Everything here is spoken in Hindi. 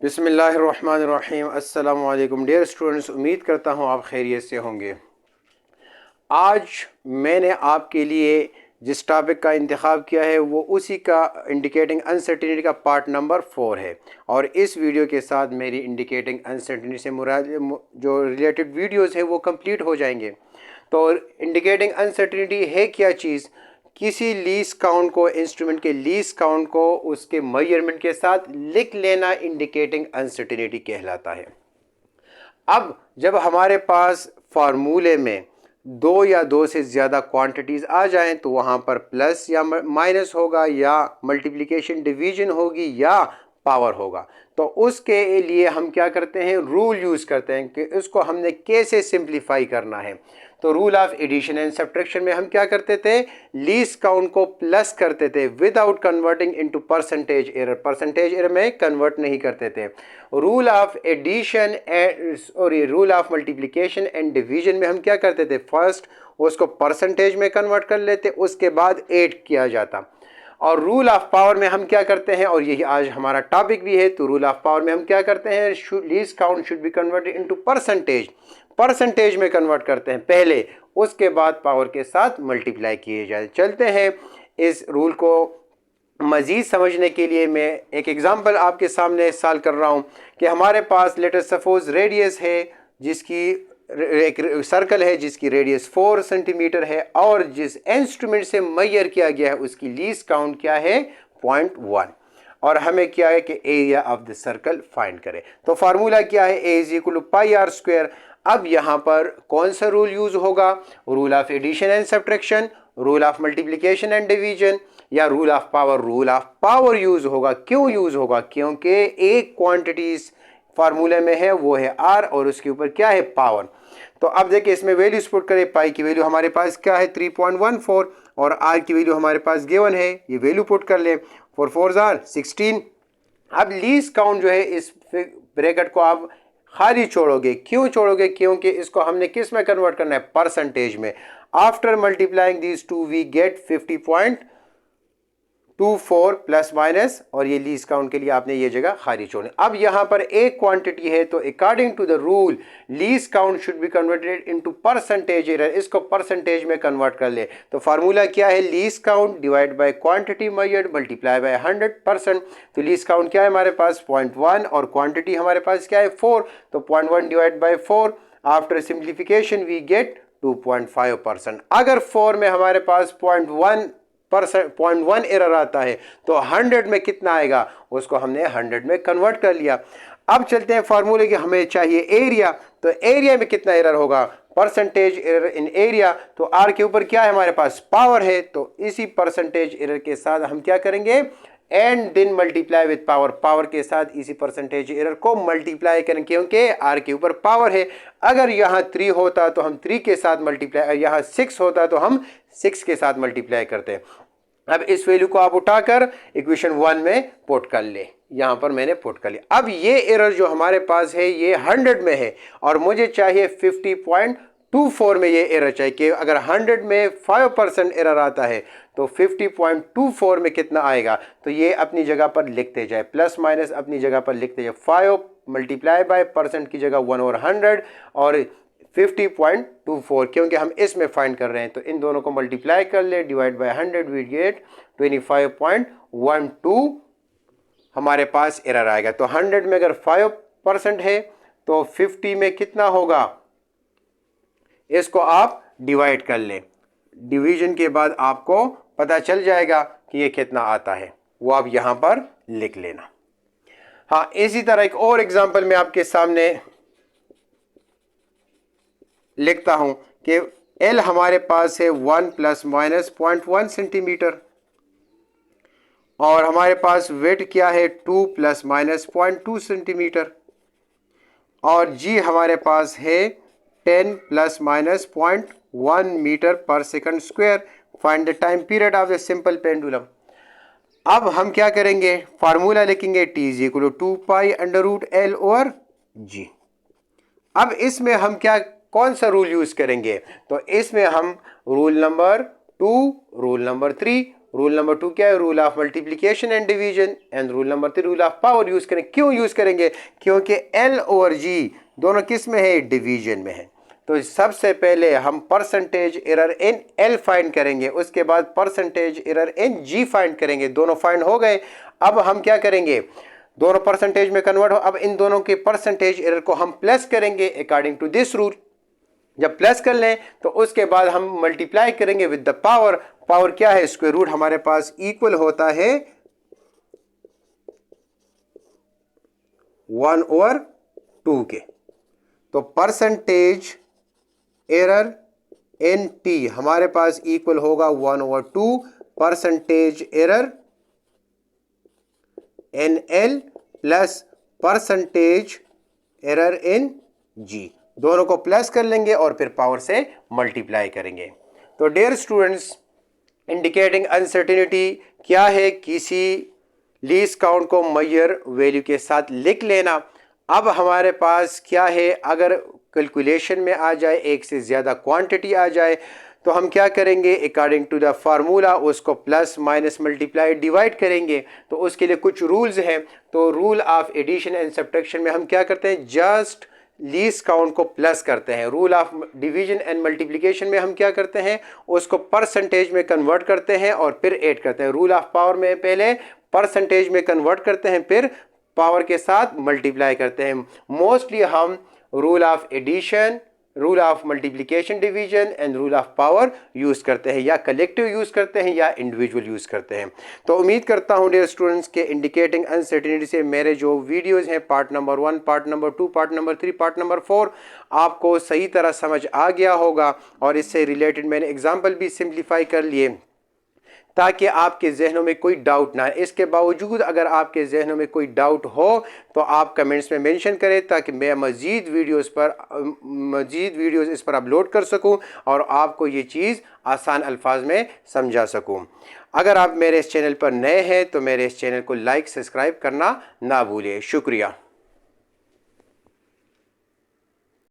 बिस्मिल्लाहिर्रहमानिर्रहीम। अस्सलामु अलैकुम डियर स्टूडेंट्स, उम्मीद करता हूँ आप खैरियत से होंगे। आज मैंने आपके लिए जिस टॉपिक का इंतखाब किया है वो उसी का इंडिकेटिंग अनसर्टेनिटी का पार्ट नंबर 4 है। और इस वीडियो के साथ मेरी इंडिकेटिंग अनसर्टेनिटी से मुराद जो रिलेटेड वीडियोस हैं वो कंप्लीट हो जाएंगे। तो इंडिकेटिंग अनसर्टेनिटी है क्या चीज़? किसी लीज काउंट को, इंस्ट्रूमेंट के लीज काउंट को उसके मेजरमेंट के साथ लिख लेना इंडिकेटिंग अनसर्टेनिटी कहलाता है। अब जब हमारे पास फार्मूले में दो या दो से ज़्यादा क्वांटिटीज़ आ जाएं तो वहाँ पर प्लस या माइनस होगा, या मल्टीप्लिकेशन डिवीजन होगी, या पावर होगा। तो उसके लिए हम क्या करते हैं, रूल यूज़ करते हैं कि इसको हमने कैसे सिंप्लीफाई करना है। तो rule of addition and subtraction में हम क्या करते थे, लीस्ट काउंट को प्लस करते थे without converting into percentage error. Percentage error में कन्वर्ट नहीं करते थे। Rule of addition and rule of multiplication and division में हम क्या करते थे, फर्स्ट उसको परसेंटेज में कन्वर्ट कर लेते, उसके बाद ऐड किया जाता। और रूल ऑफ पावर में हम क्या करते हैं, और यही आज हमारा टॉपिक भी है, तो रूल ऑफ पावर में हम क्या करते हैं, least count should be converted into percentage. Percentage में कन्वर्ट करते हैं पहले, उसके बाद पावर के साथ मल्टीप्लाई किए जाए। चलते हैं इस रूल को मज़ीद समझने के लिए मैं एक एग्जांपल आपके सामने सॉल्व कर रहा हूं कि हमारे पास लेटर सपोज रेडियस है, जिसकी एक सर्कल है जिसकी रेडियस 4 सेंटीमीटर है, और जिस इंस्ट्रूमेंट से मेजर किया गया है उसकी लीस्ट काउंट क्या है, 0.1, और हमें क्या है कि area of the circle find करें। तो फार्मूला क्या है, A is equal to pi r square. अब यहाँ पर कौन सा रूल यूज होगा, rule of addition and subtraction, rule of multiplication and division, या rule of power? Rule of power use होगा। क्यों यूज होगा, क्योंकि एक क्वांटिटी फार्मूले में है वो है आर, और उसके ऊपर क्या है, पावर। तो अब देखिए इसमें वैल्यूज पुट करें। पाई की वैल्यू हमारे पास क्या है, 3.14, और आर की वैल्यू हमारे पास गिवन है, ये वैल्यू पुट कर ले, 4 4 16। अब लीस्ट काउंट जो है, इस ब्रैकेट को आप खाली छोड़ोगे। क्यों छोड़ोगे, क्योंकि इसको हमने किस में कन्वर्ट करना है, परसेंटेज में। After multiplying these two we get 50.24 plus minus, और ये लीस्ट काउंट के लिए आपने ये जगह खाली छोड़नी। अब यहाँ पर एक क्वांटिटी है, तो according to the rule least count should be converted into percentage error. इसको परसेंटेज में कन्वर्ट कर ले। तो फार्मूला क्या है, least count divide by quantity measured multiply by 100%। तो लीस्ट काउंट क्या है हमारे पास, 0.1, और क्वांटिटी हमारे पास क्या है, 4। तो 0.1 divide by 4, after simplification we get 2.5%। अगर 4 में हमारे पास 0.1 एरर आता है तो 100 में कितना आएगा, उसको हमने 100 में कन्वर्ट कर लिया। अब चलते हैं फार्मूले की, हमें चाहिए एरिया। तो एरिया में कितना एरर होगा, परसेंटेज एरर इन एरिया। तो आर के ऊपर क्या है हमारे पास, पावर है, तो इसी परसेंटेज एरर के साथ हम क्या करेंगे, and then multiply with power. Power के साथ इसी परसेंटेज एरर को मल्टीप्लाई करें, क्योंकि आर के ऊपर पावर है। अगर यहाँ 3 होता तो हम 3 के साथ मल्टीप्लाई, यहाँ 6 होता तो हम 6 के साथ मल्टीप्लाई करते हैं। अब इस वैल्यू को आप उठाकर इक्वेशन 1 में पुट कर ले, यहां पर मैंने पुट कर लिया। अब ये एरर जो हमारे पास है ये 100 में है, और मुझे चाहिए 50.24 में ये एरर चाहिए कि अगर 100 में 5% एरर आता है तो 50.24 में कितना आएगा। तो ये अपनी जगह पर लिखते जाए, प्लस माइनस अपनी जगह पर लिखते जाए। 5 मल्टीप्लाई बाय परसेंट की जगह 1 और 100, और 50.24, क्योंकि हम इसमें फाइंड कर रहे हैं, तो इन दोनों को मल्टीप्लाई कर ले, डिवाइड बाय 100 वी गेट 25.12 हमारे पास एरर आएगा। तो 100 में अगर 5% है तो 50 में कितना होगा, इसको आप डिवाइड कर ले। डिवीजन के बाद आपको पता चल जाएगा कि ये कितना आता है, वो आप यहां पर लिख लेना। हाँ, इसी तरह एक और एग्जांपल मैं आपके सामने लिखता हूं कि L हमारे पास है 1 प्लस माइनस 0.1 सेंटीमीटर, और हमारे पास वेट क्या है, 2 प्लस माइनस 0.2 सेंटीमीटर, और G हमारे पास है 10 plus minus 0.1 metre per second square. Find the time period of the simple pendulum. अब हम क्या करेंगे, फार्मूला लिखेंगे, T is equal to 2 pi under root L over G। अब इसमें हम क्या, कौन सा रूल यूज करेंगे, तो इसमें हम rule number 2, rule number 3, rule number 2 क्या है, rule of multiplication and division, and rule number 3 rule of power use करेंगे। क्यों यूज़ करेंगे, क्योंकि एल ओवर जी दोनों किस में है, डिवीजन में है। तो सबसे पहले हम percentage error in L find करेंगे, उसके बाद percentage error in G find करेंगे। दोनों फाइंड हो गए। अब हम क्या करेंगे, दोनों परसेंटेज में कन्वर्ट हो, अब इन दोनों के परसेंटेज एरर को हम प्लस करेंगे अकॉर्डिंग टू दिस रूल। जब प्लस कर लें तो उसके बाद हम मल्टीप्लाई करेंगे विद द पावर। पावर क्या है, स्क्वायर रूट हमारे पास इक्वल होता है 1/2 के। तो परसेंटेज एरर इन टी हमारे पास इक्वल होगा 1/2 percentage error in L plus percentage error in g. दोनों को प्लस कर लेंगे और फिर पावर से मल्टीप्लाई करेंगे। तो डियर स्टूडेंट्स, इंडिकेटिंग अनसर्टेनिटी क्या है, किसी लीस्ट काउंट को मेजर वैल्यू के साथ लिख लेना। अब हमारे पास क्या है, अगर कैलकुलेशन में आ जाए, एक से ज़्यादा क्वांटिटी आ जाए, तो हम क्या करेंगे, अकॉर्डिंग टू द फार्मूला उसको प्लस माइनस मल्टीप्लाई डिवाइड करेंगे। तो उसके लिए कुछ रूल्स हैं। तो rule of addition and subtraction में हम क्या करते हैं, जस्ट लीस्ट काउंट को प्लस करते हैं। Rule of division and multiplication में हम क्या करते हैं, उसको परसेंटेज में कन्वर्ट करते हैं और फिर ऐड करते हैं। रूल ऑफ पावर में पहले परसेंटेज में कन्वर्ट करते हैं, फिर पावर के साथ मल्टीप्लाई करते हैं। मोस्टली हम rule of addition, rule of multiplication division and rule of power use करते हैं, या कलेक्टिव यूज़ करते हैं या इंडिविजुअल यूज़ करते हैं। तो उम्मीद करता हूँ डियर स्टूडेंट्स के इंडिकेटिंग अनसर्टेनिटी से मेरे जो वीडियोस हैं, part number 1, part number 2, part number 3, part number 4, आपको सही तरह समझ आ गया होगा। और इससे रिलेटेड मैंने एग्जाम्पल भी सिंप्लीफाई कर लिए ताकि आपके जहनों में कोई डाउट ना है। इसके बावजूद अगर आपके जहनों में कोई डाउट हो तो आप कमेंट्स में मेंशन करें, ताकि मैं मज़ीद वीडियोस इस पर अपलोड कर सकूं और आपको ये चीज़ आसान अल्फाज में समझा सकूं। अगर आप मेरे इस चैनल पर नए हैं तो मेरे इस चैनल को लाइक सब्सक्राइब करना ना भूलिए। शुक्रिया।